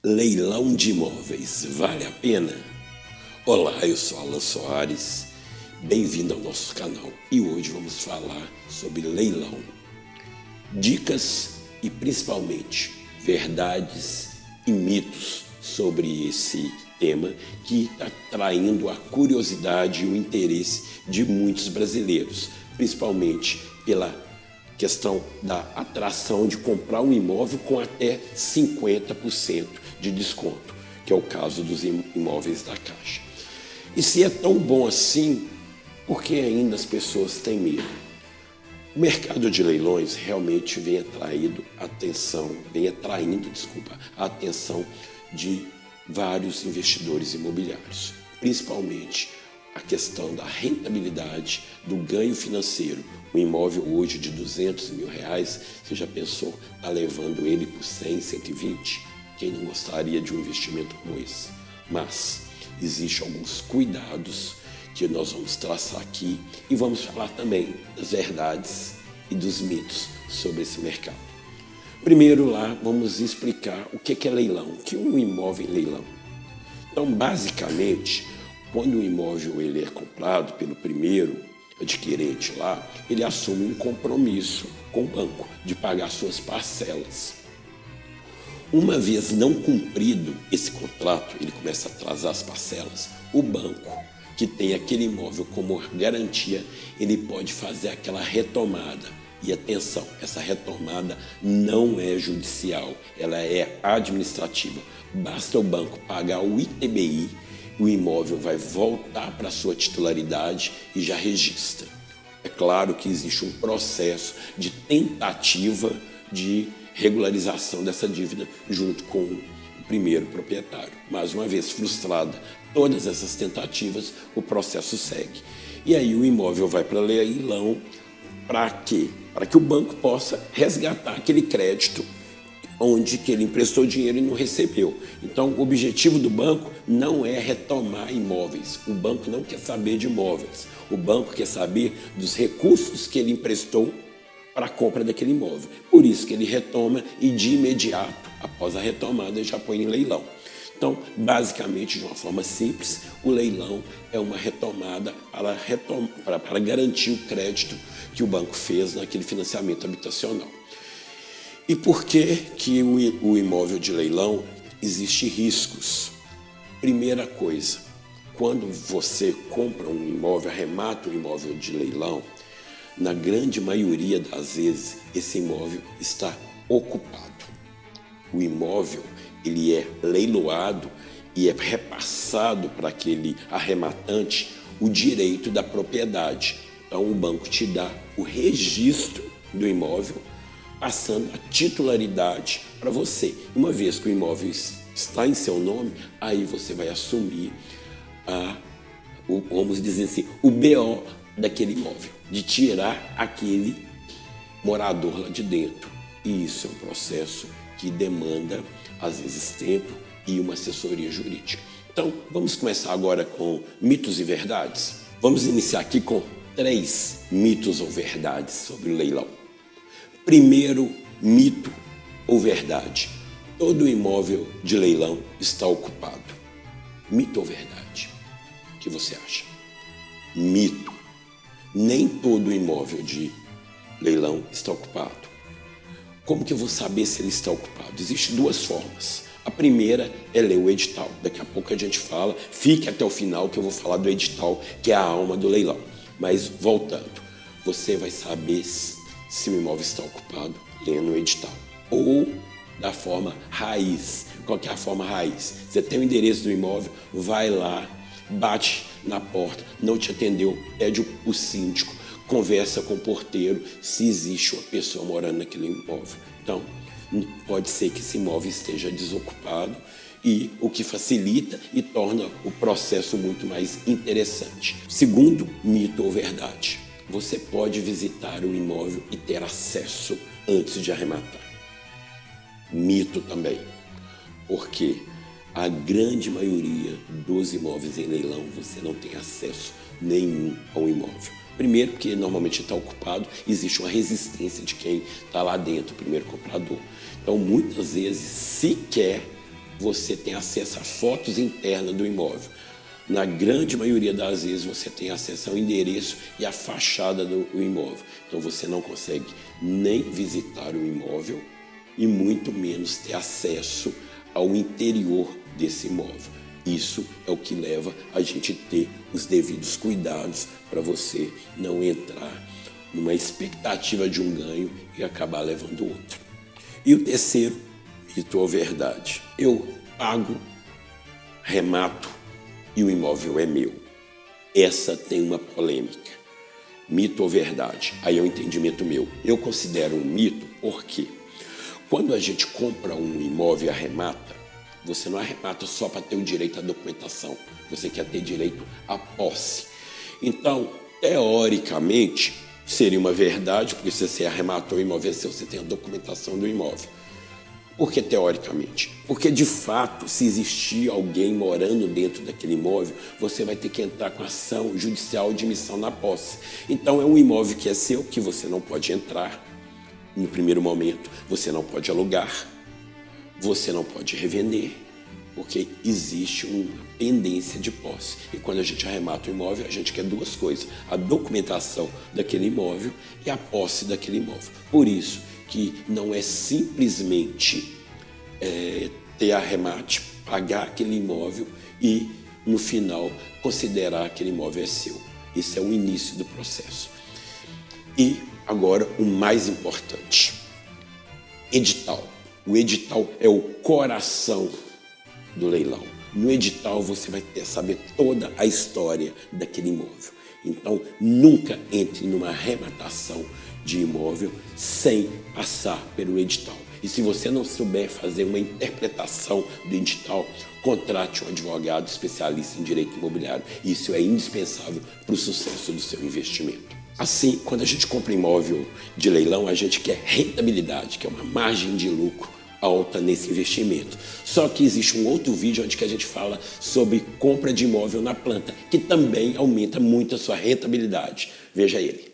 Leilão de imóveis, vale a pena? Olá, eu sou Alan Soares, bem-vindo ao nosso canal e hoje vamos falar sobre leilão. Dicas e principalmente verdades e mitos sobre esse tema que está atraindo a curiosidade e o interesse de muitos brasileiros, principalmente pela questão da atração de comprar um imóvel com até 50% de desconto, que é o caso dos imóveis da Caixa. E se é tão bom assim, por que ainda as pessoas têm medo? O mercado de leilões realmente vem atraindo a atenção de vários investidores imobiliários, principalmente a questão da rentabilidade, do ganho financeiro. Um imóvel hoje de R$200 mil, você já pensou tá levando ele por 100, 120? Quem não gostaria de um investimento como esse? Mas existem alguns cuidados que nós vamos traçar aqui e vamos falar também das verdades e dos mitos sobre esse mercado. Primeiro lá, vamos explicar o que é leilão, o que é um imóvel em leilão. Então, basicamente, quando o imóvel ele é comprado pelo primeiro adquirente lá, ele assume um compromisso com o banco de pagar suas parcelas. Uma vez não cumprido esse contrato, ele começa a atrasar as parcelas, o banco, que tem aquele imóvel como garantia, ele pode fazer aquela retomada. E atenção, essa retomada não é judicial, ela é administrativa. Basta o banco pagar o ITBI, o imóvel vai voltar para a sua titularidade e já registra. É claro que existe um processo de tentativa de regularização dessa dívida junto com o primeiro proprietário. Mas uma vez frustrada todas essas tentativas, o processo segue. E aí o imóvel vai para leilão para quê? Para que o banco possa resgatar aquele crédito onde que ele emprestou dinheiro e não recebeu. Então, o objetivo do banco não é retomar imóveis. O banco não quer saber de imóveis. O banco quer saber dos recursos que ele emprestou para a compra daquele imóvel. Por isso que ele retoma e de imediato, após a retomada, já põe em leilão. Então, basicamente, de uma forma simples, o leilão é uma retomada para garantir o crédito que o banco fez naquele financiamento habitacional. E por que o imóvel de leilão existe riscos? Primeira coisa, quando você compra um imóvel, arremata um imóvel de leilão, na grande maioria das vezes esse imóvel está ocupado. O imóvel ele é leiloado e é repassado para aquele arrematante o direito da propriedade. Então o banco te dá o registro do imóvel, passando a titularidade para você. Uma vez que o imóvel está em seu nome, aí você vai assumir vamos dizer assim, o BO daquele imóvel, de tirar aquele morador lá de dentro. E isso é um processo que demanda, às vezes, tempo e uma assessoria jurídica. Então, vamos começar agora com mitos e verdades. Vamos iniciar aqui com 3 mitos ou verdades sobre o leilão. Primeiro mito ou verdade: todo imóvel de leilão está ocupado. Mito ou verdade? O que você acha? Mito. Nem todo imóvel de leilão está ocupado. Como que eu vou saber se ele está ocupado? Existem 2 formas. A primeira é ler o edital. Daqui a pouco a gente fala, fique até o final que eu vou falar do edital, que é a alma do leilão. Mas voltando, você vai saber se o imóvel está ocupado lendo o edital. Ou da forma raiz. Qual que é a forma raiz? Você tem o endereço do imóvel, vai lá, bate na porta, não te atendeu, pede o síndico, conversa com o porteiro se existe uma pessoa morando naquele imóvel. Então, pode ser que esse imóvel esteja desocupado, e o que facilita e torna o processo muito mais interessante. Segundo mito ou verdade: você pode visitar o imóvel e ter acesso antes de arrematar. Mito também, porque a grande maioria dos imóveis em leilão você não tem acesso nenhum ao imóvel. Primeiro, porque normalmente está ocupado, existe uma resistência de quem está lá dentro, o primeiro comprador. Então, muitas vezes, sequer você tem acesso a fotos internas do imóvel. Na grande maioria das vezes você tem acesso ao endereço e à fachada do imóvel. Então você não consegue nem visitar o imóvel e muito menos ter acesso ao interior desse imóvel. Isso é o que leva a gente a ter os devidos cuidados para você não entrar numa expectativa de um ganho e acabar levando outro. E o terceiro, mito ou verdade? Eu pago, remato e o imóvel é meu. Essa tem uma polêmica. Mito ou verdade? Aí é o entendimento meu. Eu considero um mito porque quando a gente compra um imóvel e arremata, você não arremata só para ter o direito à documentação. Você quer ter direito à posse. Então, teoricamente, seria uma verdade, porque se você arrematou o imóvel seu, você tem a documentação do imóvel. Por que teoricamente? Porque, de fato, se existir alguém morando dentro daquele imóvel, você vai ter que entrar com ação judicial de missão na posse. Então, é um imóvel que é seu, que você não pode entrar no primeiro momento, você não pode alugar, você não pode revender, porque existe uma pendência de posse. E quando a gente arremata o imóvel, a gente quer duas coisas: a documentação daquele imóvel e a posse daquele imóvel. Por isso que não é simplesmente ter arremate, pagar aquele imóvel e, no final, considerar que aquele imóvel é seu. Esse é o início do processo. E agora o mais importante: edital. O edital é o coração do leilão. No edital você vai saber toda a história daquele imóvel. Então, nunca entre numa arrematação de imóvel sem passar pelo edital. E se você não souber fazer uma interpretação do edital, contrate um advogado especialista em direito imobiliário. Isso é indispensável para o sucesso do seu investimento. Assim, quando a gente compra imóvel de leilão, a gente quer rentabilidade, que é uma margem de lucro alta nesse investimento. Só que existe um outro vídeo onde que a gente fala sobre compra de imóvel na planta, que também aumenta muito a sua rentabilidade. Veja ele.